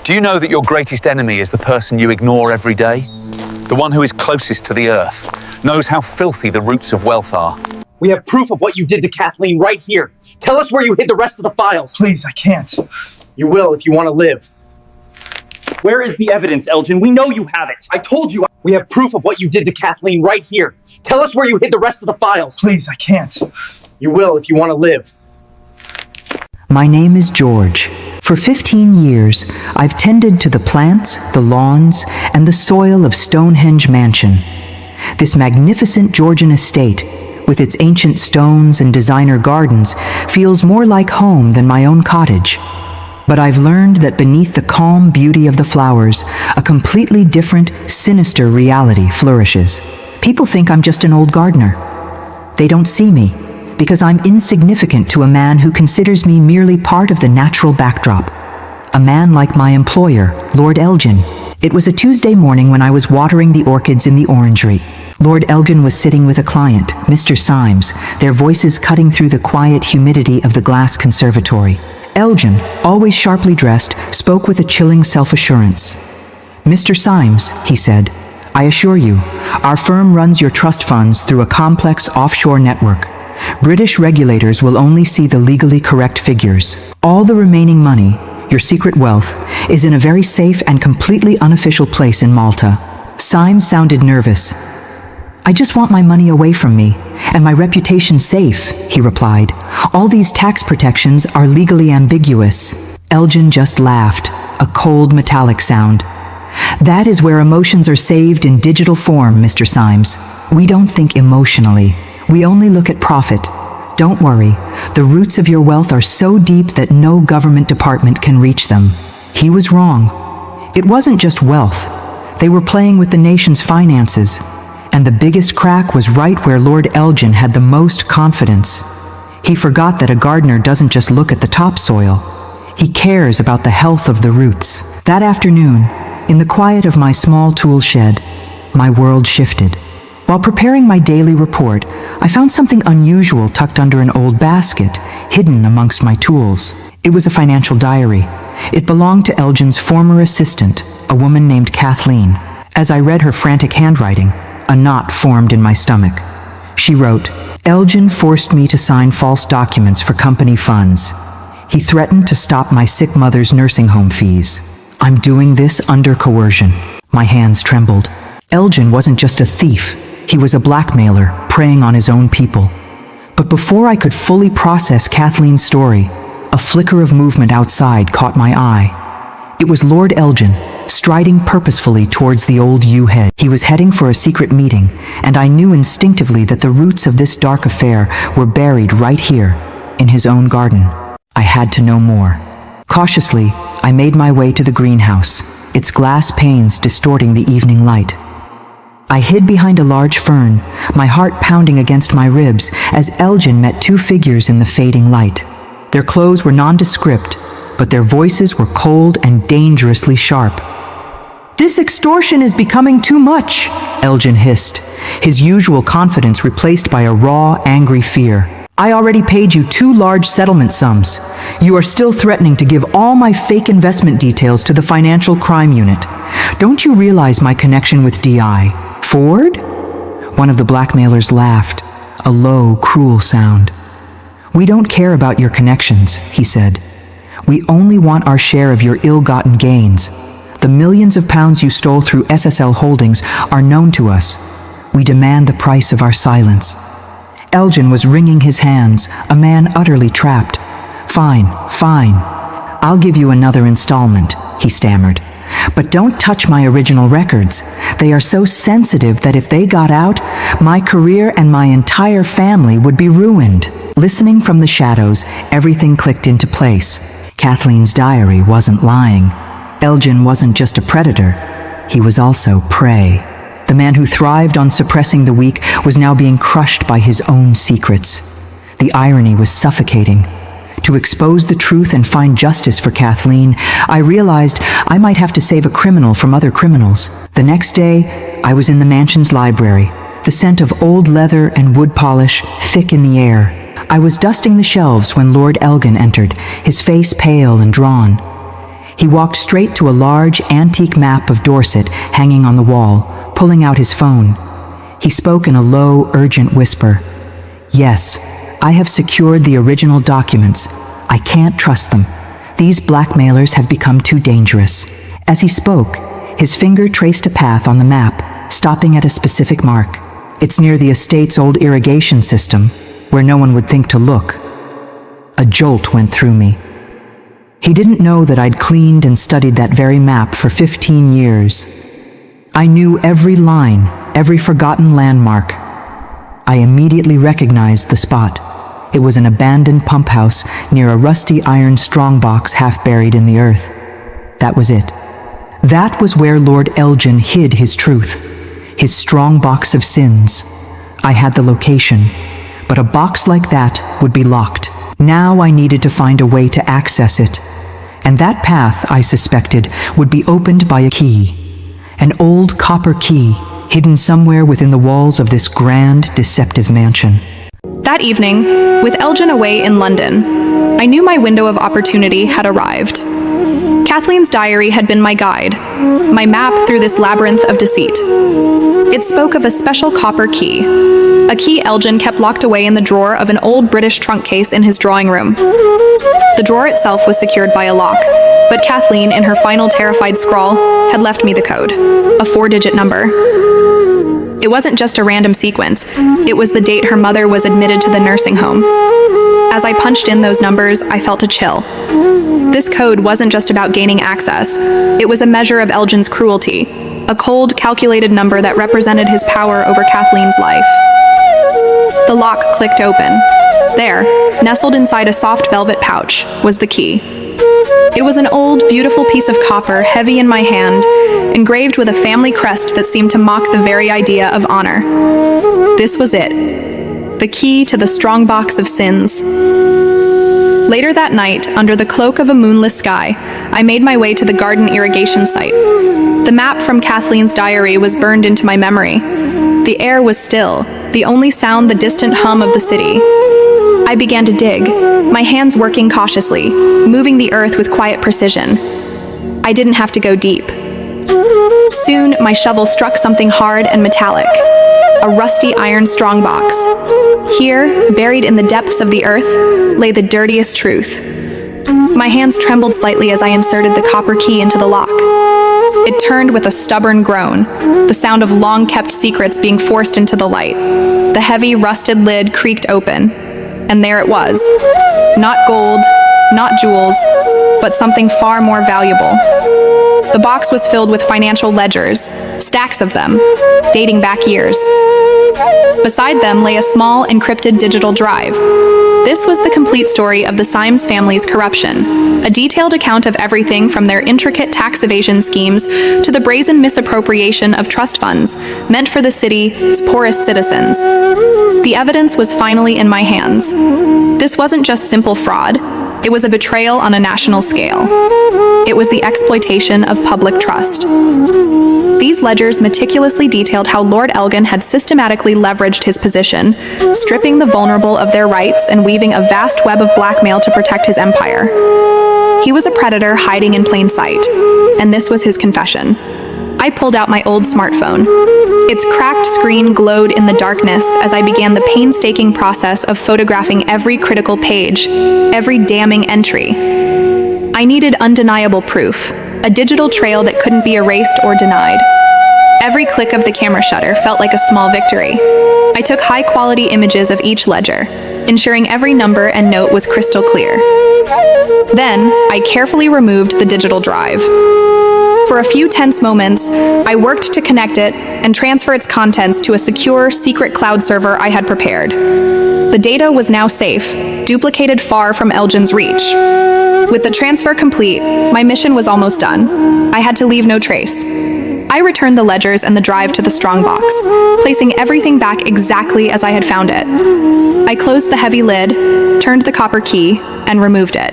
Do you know that your greatest enemy is the person you ignore every day? The one who is closest to the earth, knows how filthy the roots of wealth are. We have proof of what you did to Kathleen right here. Tell us where you hid the rest of the files. Please, I can't. You will if you want to live. Where is the evidence, Elgin? We know you have it. I told you. We have proof of what you did to Kathleen right here. Tell us where you hid the rest of the files. Please, I can't. You will if you want to live. My name is George. For 15 years, I've tended to the plants, the lawns, and the soil of Stonehenge Mansion. This magnificent Georgian estate, with its ancient stones and designer gardens, feels more like home than my own cottage. But I've learned that beneath the calm beauty of the flowers, a completely different, sinister reality flourishes. People think I'm just an old gardener. They don't see me, because I'm insignificant to a man who considers me merely part of the natural backdrop. A man like my employer, Lord Elgin. It was a Tuesday morning when I was watering the orchids in the orangery. Lord Elgin was sitting with a client, Mr. Symes, their voices cutting through the quiet humidity of the glass conservatory. Elgin, always sharply dressed, spoke with a chilling self-assurance. "Mr. Symes," he said, "I assure you, our firm runs your trust funds through a complex offshore network. British regulators will only see the legally correct figures. All the remaining money, your secret wealth, is in a very safe and completely unofficial place in Malta." Symes sounded nervous. "I just want my money away from me, and my reputation safe," he replied. "All these tax protections are legally ambiguous." Elgin just laughed, a cold metallic sound. "That is where emotions are saved in digital form, Mr. Symes. We don't think emotionally. We only look at profit. Don't worry, the roots of your wealth are so deep that no government department can reach them." He was wrong. It wasn't just wealth. They were playing with the nation's finances. And the biggest crack was right where Lord Elgin had the most confidence. He forgot that a gardener doesn't just look at the topsoil. He cares about the health of the roots. That afternoon, in the quiet of my small tool shed, my world shifted. While preparing my daily report, I found something unusual tucked under an old basket, hidden amongst my tools. It was a financial diary. It belonged to Elgin's former assistant, a woman named Kathleen. As I read her frantic handwriting, a knot formed in my stomach. She wrote, "Elgin forced me to sign false documents for company funds. He threatened to stop my sick mother's nursing home fees. I'm doing this under coercion." My hands trembled. Elgin wasn't just a thief. He was a blackmailer, preying on his own people. But before I could fully process Kathleen's story, a flicker of movement outside caught my eye. It was Lord Elgin, striding purposefully towards the old yew hedge. He was heading for a secret meeting, and I knew instinctively that the roots of this dark affair were buried right here, in his own garden. I had to know more. Cautiously, I made my way to the greenhouse, its glass panes distorting the evening light. I hid behind a large fern, my heart pounding against my ribs as Elgin met two figures in the fading light. Their clothes were nondescript, but their voices were cold and dangerously sharp. "This extortion is becoming too much," Elgin hissed, his usual confidence replaced by a raw, angry fear. "I already paid you 2 large settlement sums. You are still threatening to give all my fake investment details to the Financial Crime Unit. Don't you realize my connection with DI? Ford?" One of the blackmailers laughed, a low, cruel sound. "We don't care about your connections," he said. "We only want our share of your ill-gotten gains. The millions of pounds you stole through SSL Holdings are known to us. We demand the price of our silence." Elgin was wringing his hands, a man utterly trapped. Fine. I'll give you another installment," he stammered. "But don't touch my original records. They are so sensitive that if they got out, my career and my entire family would be ruined." Listening from the shadows, everything clicked into place. Kathleen's diary wasn't lying. Elgin wasn't just a predator. He was also prey. The man who thrived on suppressing the weak was now being crushed by his own secrets. The irony was suffocating. To expose the truth and find justice for Kathleen, I realized I might have to save a criminal from other criminals. The next day, I was in the mansion's library, the scent of old leather and wood polish thick in the air. I was dusting the shelves when Lord Elgin entered, his face pale and drawn. He walked straight to a large, antique map of Dorset hanging on the wall, pulling out his phone. He spoke in a low, urgent whisper. "Yes, I have secured the original documents. I can't trust them. These blackmailers have become too dangerous." As he spoke, his finger traced a path on the map, stopping at a specific mark. "It's near the estate's old irrigation system, where no one would think to look." A jolt went through me. He didn't know that I'd cleaned and studied that very map for 15 years. I knew every line, every forgotten landmark. I immediately recognized the spot. It was an abandoned pump house near a rusty iron strongbox half buried in the earth. That was it. That was where Lord Elgin hid his truth, his strongbox of sins. I had the location, but a box like that would be locked. Now I needed to find a way to access it, and that path, I suspected, would be opened by a key. An old copper key, hidden somewhere within the walls of this grand, deceptive mansion. That evening, with Elgin away in London, I knew my window of opportunity had arrived. Kathleen's diary had been my guide, my map through this labyrinth of deceit. It spoke of a special copper key, a key Elgin kept locked away in the drawer of an old British trunk case in his drawing room. The drawer itself was secured by a lock, but Kathleen, in her final terrified scrawl, had left me the code, a 4-digit number. It wasn't just a random sequence, it was the date her mother was admitted to the nursing home. As I punched in those numbers, I felt a chill. This code wasn't just about gaining access, it was a measure of Elgin's cruelty, a cold, calculated number that represented his power over Kathleen's life. The lock clicked open. There, nestled inside a soft velvet pouch, was the key. It was an old, beautiful piece of copper, heavy in my hand, engraved with a family crest that seemed to mock the very idea of honor. This was it, the key to the strongbox of sins. Later that night, under the cloak of a moonless sky, I made my way to the garden irrigation site. The map from Kathleen's diary was burned into my memory. The air was still, the only sound the distant hum of the city. I began to dig, my hands working cautiously, moving the earth with quiet precision. I didn't have to go deep. Soon, my shovel struck something hard and metallic, a rusty iron strongbox. Here, buried in the depths of the earth, lay the dirtiest truth. My hands trembled slightly as I inserted the copper key into the lock. It turned with a stubborn groan, the sound of long-kept secrets being forced into the light. The heavy, rusted lid creaked open, and there it was. Not gold, not jewels, but something far more valuable. The box was filled with financial ledgers, stacks of them, dating back years. Beside them lay a small, encrypted digital drive. This was the complete story of the Symes family's corruption, a detailed account of everything from their intricate tax evasion schemes to the brazen misappropriation of trust funds meant for the city's poorest citizens. The evidence was finally in my hands. This wasn't just simple fraud, it was a betrayal on a national scale. It was the exploitation of public trust. These ledgers meticulously detailed how Lord Elgin had systematically leveraged his position, stripping the vulnerable of their rights and weaving a vast web of blackmail to protect his empire. He was a predator hiding in plain sight, and this was his confession. I pulled out my old smartphone. Its cracked screen glowed in the darkness as I began the painstaking process of photographing every critical page, every damning entry. I needed undeniable proof, a digital trail that couldn't be erased or denied. Every click of the camera shutter felt like a small victory. I took high-quality images of each ledger, ensuring every number and note was crystal clear. Then, I carefully removed the digital drive. For a few tense moments, I worked to connect it and transfer its contents to a secure, secret cloud server I had prepared. The data was now safe, duplicated far from Elgin's reach. With the transfer complete, my mission was almost done. I had to leave no trace. I returned the ledgers and the drive to the strongbox, placing everything back exactly as I had found it. I closed the heavy lid, turned the copper key, and removed it.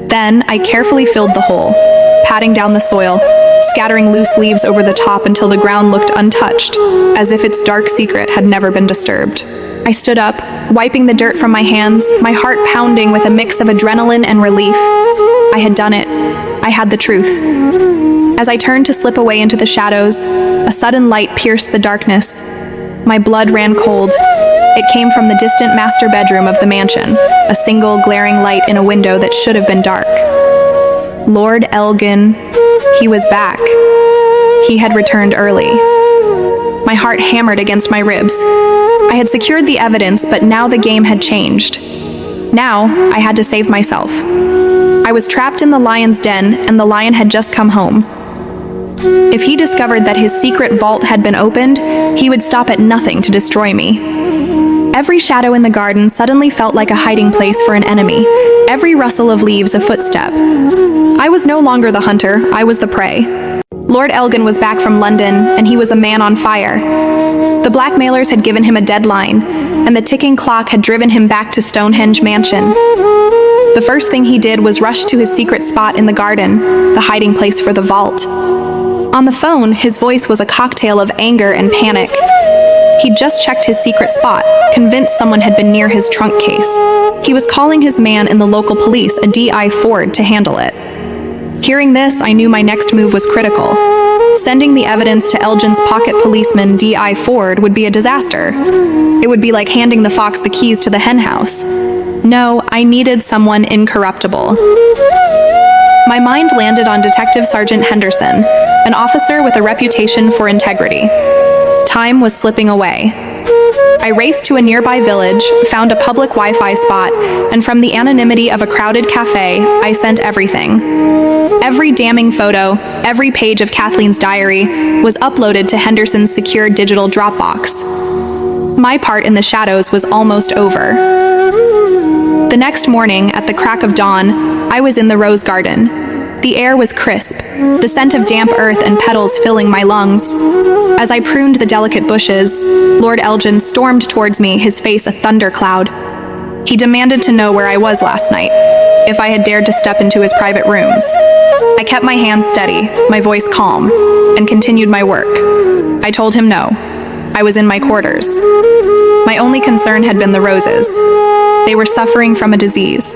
Then, I carefully filled the hole, patting down the soil, scattering loose leaves over the top until the ground looked untouched, as if its dark secret had never been disturbed. I stood up, wiping the dirt from my hands, my heart pounding with a mix of adrenaline and relief. I had done it. I had the truth. As I turned to slip away into the shadows, a sudden light pierced the darkness. My blood ran cold. It came from the distant master bedroom of the mansion, a single glaring light in a window that should have been dark. Lord Elgin, he was back. He had returned early. My heart hammered against my ribs. I had secured the evidence, but now the game had changed. Now, I had to save myself. I was trapped in the lion's den, and the lion had just come home. If he discovered that his secret vault had been opened, he would stop at nothing to destroy me. Every shadow in the garden suddenly felt like a hiding place for an enemy, every rustle of leaves a footstep. I was no longer the hunter, I was the prey. Lord Elgin was back from London, and he was a man on fire. The blackmailers had given him a deadline, and the ticking clock had driven him back to Stonehenge Mansion. The first thing he did was rush to his secret spot in the garden, the hiding place for the vault. On the phone, his voice was a cocktail of anger and panic. He'd just checked his secret spot, convinced someone had been near his trunk case. He was calling his man in the local police, a D.I. Ford, to handle it. Hearing this, I knew my next move was critical. Sending the evidence to Elgin's pocket policeman, D.I. Ford, would be a disaster. It would be like handing the fox the keys to the henhouse. No, I needed someone incorruptible. My mind landed on Detective Sergeant Henderson, an officer with a reputation for integrity. Time was slipping away. I raced to a nearby village, found a public Wi-Fi spot, and from the anonymity of a crowded cafe, I sent everything. Every damning photo, every page of Kathleen's diary was uploaded to Henderson's secure digital Dropbox. My part in the shadows was almost over. The next morning, at the crack of dawn, I was in the rose garden. The air was crisp, the scent of damp earth and petals filling my lungs. As I pruned the delicate bushes, Lord Elgin stormed towards me, his face a thundercloud. He demanded to know where I was last night, if I had dared to step into his private rooms. I kept my hands steady, my voice calm, and continued my work. I told him no. I was in my quarters. My only concern had been the roses. They were suffering from a disease,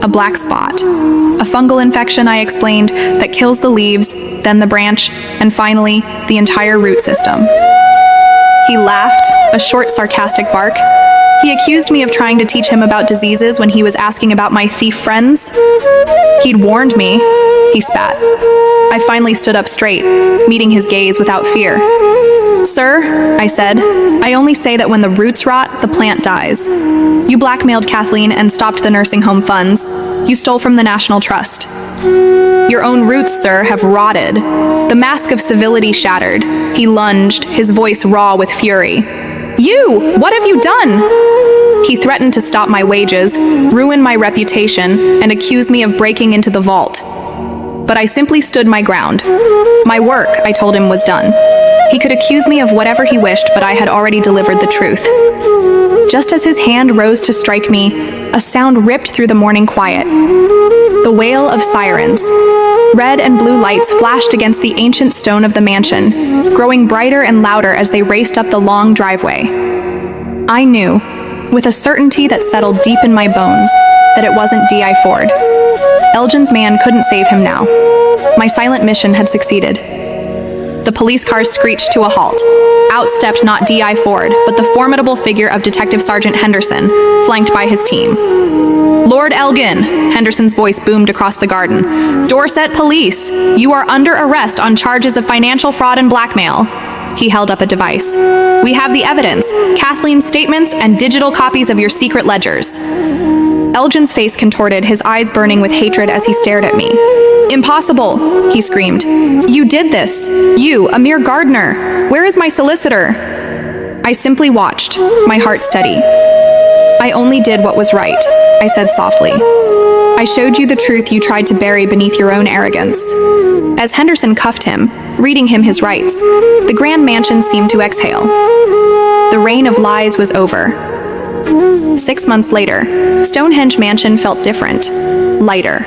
a black spot, a fungal infection, I explained, that kills the leaves, then the branch, and finally, the entire root system. He laughed, a short, sarcastic bark. He accused me of trying to teach him about diseases when he was asking about my thief friends. He'd warned me. He spat. I finally stood up straight, meeting his gaze without fear. Sir, I said, I only say that when the roots rot, the plant dies. You blackmailed Kathleen and stopped the nursing home funds. You stole from the National Trust. Your own roots, sir, have rotted. The mask of civility shattered. He lunged, his voice raw with fury. You! What have you done? He threatened to stop my wages, ruin my reputation, and accuse me of breaking into the vault. But I simply stood my ground. My work, I told him, was done. He could accuse me of whatever he wished, but I had already delivered the truth. Just as his hand rose to strike me, a sound ripped through the morning quiet. The wail of sirens. Red and blue lights flashed against the ancient stone of the mansion, growing brighter and louder as they raced up the long driveway. I knew, with a certainty that settled deep in my bones, that it wasn't D.I. Ford. Elgin's man couldn't save him now. My silent mission had succeeded. The police cars screeched to a halt. Out stepped not D.I. Ford, but the formidable figure of Detective Sergeant Henderson, flanked by his team. Lord Elgin, Henderson's voice boomed across the garden. Dorset Police, you are under arrest on charges of financial fraud and blackmail. He held up a device. We have the evidence, Kathleen's statements, and digital copies of your secret ledgers. Elgin's face contorted, his eyes burning with hatred as he stared at me. Impossible, he screamed. You did this. You, a mere gardener. Where is my solicitor? I simply watched, my heart steady. I only did what was right, I said softly. I showed you the truth you tried to bury beneath your own arrogance. As Henderson cuffed him, reading him his rights, the grand mansion seemed to exhale. The reign of lies was over. 6 months later, Stonehenge Mansion felt different, lighter.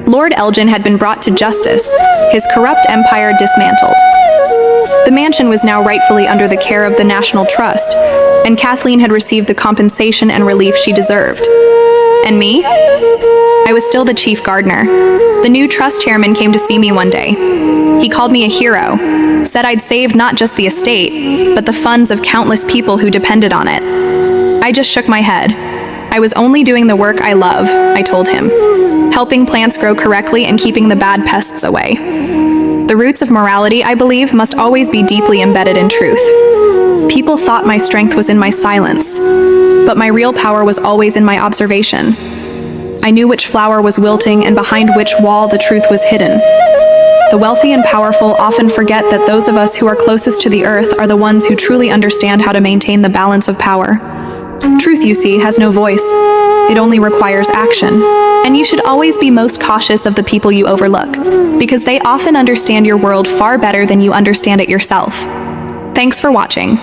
Lord Elgin had been brought to justice, his corrupt empire dismantled. The mansion was now rightfully under the care of the National Trust, and Kathleen had received the compensation and relief she deserved. And me? I was still the chief gardener. The new trust chairman came to see me one day. He called me a hero, said I'd saved not just the estate, but the funds of countless people who depended on it. I just shook my head. I was only doing the work I love, I told him, helping plants grow correctly and keeping the bad pests away. The roots of morality, I believe, must always be deeply embedded in truth. People thought my strength was in my silence, but my real power was always in my observation. I knew which flower was wilting and behind which wall the truth was hidden. The wealthy and powerful often forget that those of us who are closest to the earth are the ones who truly understand how to maintain the balance of power. Truth, you see, has no voice. It only requires action. And you should always be most cautious of the people you overlook, because they often understand your world far better than you understand it yourself. Thanks for watching.